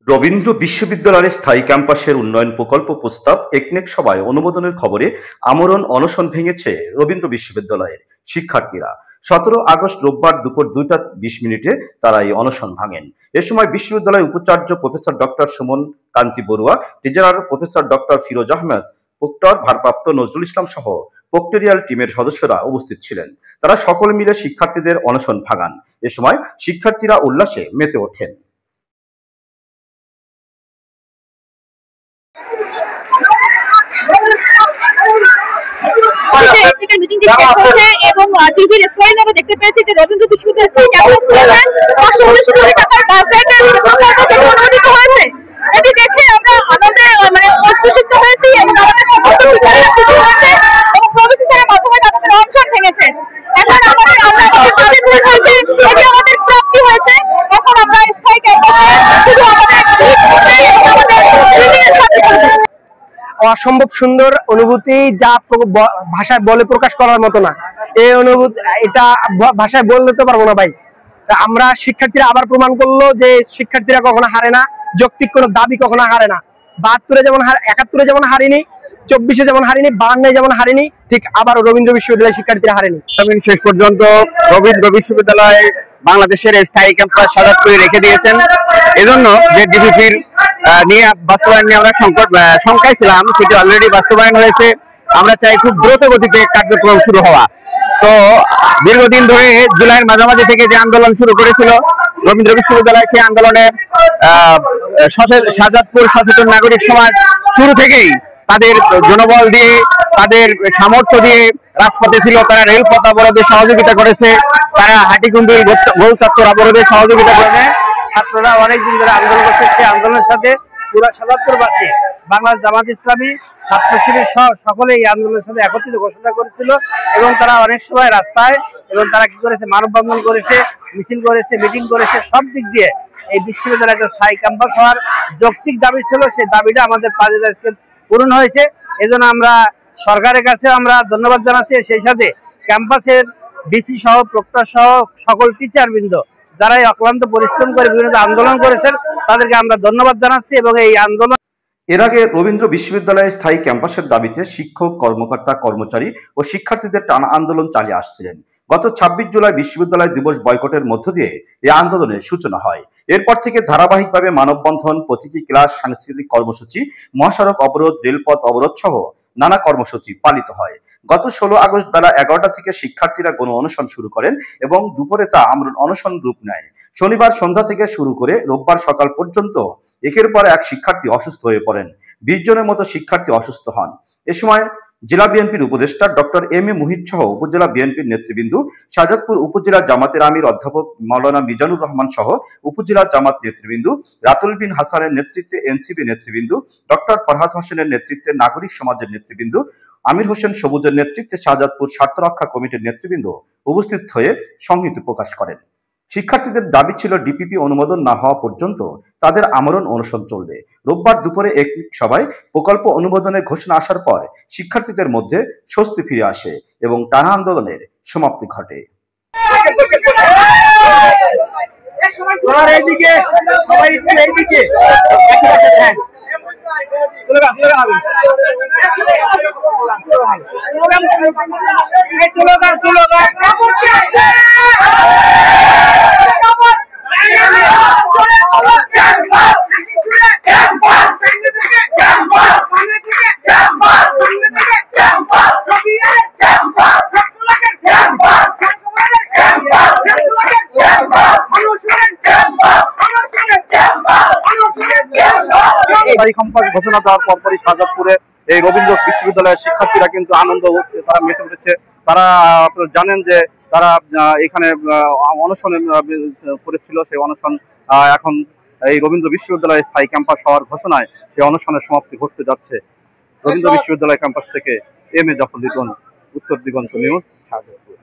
রবীন্দ্র বিশ্ববিদ্যালয়ের স্থায়ী ক্যাম্পাসের উন্নয়ন প্রকল্প প্রস্তাব একনেক সভায় অনুমোদনের খবরে আমরণ অনশন ভেঙেছে রবীন্দ্র বিশ্ববিদ্যালয়ের শিক্ষার্থীরা। 17 আগস্ট রোববার দুপুর 2:20 তারা এই অনশন ভাঙেন। এ সময় বিশ্ববিদ্যালয়ের উপাচার্য professor doctor Suman Kanti Barua, treasurer professor doctor Firoz Ahmed, proctor ভারপ্রাপ্ত নজরুল ইসলাম সহ প্রক্টোরিয়াল টিমের সদস্যরা উপস্থিত ছিলেন। তারা সকল মিলে শিক্ষার্থীদের অনশন ভাঙান। এ সময় শিক্ষার্থীরা উল্লাসে মেতে ওঠেন। এবং টিভির স্ক্রিনে আমরা দেখতে পেয়েছি যে রবীন্দ্র বিশ্ববিদ্যালয় ক্যাম্পাস প্ল্যান 519 কোটি টাকার বাজেটের অনুমোদিত হয়েছে। এটি দেখে আমরা আনন্দে অশ্রুসিক্ত হয়েছি এবং আমাদের সমস্ত শিক্ষার্থীরা খুশি হয়েছে এবং প্রবেশী স্যারের মাধ্যমে তাদের অনশন ভেঙেছে। এখন আমরা দাবি পূরণ হয়েছে, এটি আমাদের প্রাপ্তি হয়েছে। এখন আমরা স্থায়ী ক্যাম্পাসে শুধু আমাদের অসম্ভব সুন্দর অনুভূতি, যা ভাষায় বলে প্রকাশ করার মতো না। এই অনুভূতি এটা ভাষায় বলতে পারবো না ভাই। আমরা শিক্ষার্থীরা আবার প্রমাণ করলো যে শিক্ষার্থীরা কখনো হারে না, যৌক্তিক কোনো দাবি কখনো হারে না। 72-এ যেমন 71-এ যেমন হারিনি, 24-এ যেমন হারিনি, 52-এ যেমন হারিনি, ঠিক আবার রবীন্দ্র বিশ্ববিদ্যালয়ের শিক্ষার্থীরা হারেনি। শেষ পর্যন্ত রবীন্দ্র বিশ্ববিদ্যালয় বাংলাদেশের স্থায়ী ক্যাম্পাস সাজাদপুরে রেখে দিয়েছেন। এজন্য যে ডিভিপির নিয়ে বাস্তবায়ন নিয়ে আমরা শঙ্কায় ছিলাম, সেটি অলরেডি বাস্তবায়ন হয়েছে। আমরা চাই খুব দ্রুত গতিতে কার্যক্রম শুরু হওয়া। তো দীর্ঘদিন ধরে জুলাইয়ের মাঝামাঝি থেকে যে আন্দোলন শুরু করেছিল রবীন্দ্র বিশ্ববিদ্যালয়, সেই আন্দোলনে সাজাদপুর সচেতন নাগরিক সমাজ শুরু থেকেই তাদের জনবল দিয়ে, তাদের সামর্থ্য দিয়ে রাজপথে ছিল। তারা রেলপথ অবরোধে সহযোগিতা করেছে, তারা হাটিকুন্ডুল গোল চত্বর অবরোধে সহযোগিতা করেছে। ছাত্ররা অনেকদিন ধরে আন্দোলন করছে। সেই আন্দোলনের সাথে পুরো সাজাদপুরবাসী, বাংলাদেশ জামাত ইসলামী, ছাত্র শিবির সহ সকলে এই আন্দোলনের সাথে একত্রিত ঘোষণা করেছিল এবং তারা অনেক সময় রাস্তায় এবং তারা কি করেছে, মানববন্ধন করেছে, মিছিল করেছে, মিটিং করেছে। সব দিক দিয়ে এই বিশ্ববিদ্যালয়ের একটা স্থায়ী ক্যাম্পাস হওয়ার যৌক্তিক দাবি ছিল, সেই দাবিটা আমাদের আজকে পূরণ হয়েছে। এজন্য আমরা সরকারের কাছে আমরা ধন্যবাদ জানাচ্ছি। সেই সাথে ক্যাম্পাসের ডিসি সহ, প্রক্টর সহ সকল টিচারবৃন্দ যারা এই অক্লান্ত পরিশ্রম করে বিভিন্ন আন্দোলন করেছেন, তাদেরকে আমরা ধন্যবাদ জানাচ্ছি। এবং এই আন্দোলন এর আগে রবীন্দ্র বিশ্ববিদ্যালয়ের স্থায়ী ক্যাম্পাসের দাবিতে শিক্ষক, কর্মকর্তা, কর্মচারী ও শিক্ষার্থীদের টানা আন্দোলন চালিয়ে আসছিলেন। গত 26 জুলাই বিশ্ববিদ্যালয় দিবস বয়কটের মধ্য দিয়ে এই আন্দোলনের সূচনা হয়। এরপর থেকে ধারাবাহিকভাবে মানববন্ধন, প্রতীকী ক্লাস, সাংস্কৃতিক কর্মসূচি, মহাসড়ক অবরোধ, রেলপথ অবরোধ সহ নানা কর্মসূচি পালিত হয়। গত 16 আগস্ট বেলা 11টা থেকে শিক্ষার্থীরা গণ অনশন শুরু করেন এবং দুপুরে তা আমরণ অনশন রূপ নেয়। শনিবার সন্ধ্যা থেকে শুরু করে রোববার সকাল পর্যন্ত একের পর এক শিক্ষার্থী অসুস্থ হয়ে পড়েন। 20 জনের মতো শিক্ষার্থী অসুস্থ হন। এ সময় জেলা বিএনপির উপদেষ্টা ডক্টর এম.এ. মুহিত সহ উপজেলা বিএনপির নেতৃবৃন্দ, শাহজাদপুর উপজেলা জামাতের আমির অধ্যাপক মাওলানা মিজানুর রহমান সহ উপজেলা জামাত নেতৃবৃন্দ, রাতুল বিন হাসানের নেতৃত্বে এনসিপি নেতৃবৃন্দ, ডক্টর ফরহাদ হোসেনের নেতৃত্বে নাগরিক সমাজের নেতৃবৃন্দ, আমির হোসেন সবুজের নেতৃত্বে শাহজাদপুর স্বার্থরক্ষা কমিটির নেতৃবৃন্দ উপস্থিত হয়ে সংহতি প্রকাশ করেন। শিক্ষার্থীদের দাবি ছিল ডিপিপি অনুমোদন না হওয়া পর্যন্ত তাদের আমরণ অনশন চলবে। রোববার দুপুরে এক সভায় প্রকল্প অনুমোদনের ঘোষণা আসার পর শিক্ষার্থীদের মধ্যে স্বস্তি ফিরে আসে এবং টানা আন্দোলনের সমাপ্তি ঘটে। ঘোষণা দেওয়ার পরপরই শাহজাদপুরে এই রবীন্দ্র বিশ্ববিদ্যালয়ের শিক্ষার্থীরা কিন্তু আনন্দ তারা মেতে উঠেছে। তারা জানেন যে তারা এখানে অনশনে করেছিল, সেই অনশন এখন এই রবীন্দ্র বিশ্ববিদ্যালয়ের স্থায়ী ক্যাম্পাস হওয়ার ঘোষণায় সেই অনশনের সমাপ্তি ঘটতে যাচ্ছে। রবীন্দ্র বিশ্ববিদ্যালয় ক্যাম্পাস থেকে এম.এ. জাফর লিটন, উত্তর দিগন্ত নিউজ, শাহজাদপুর।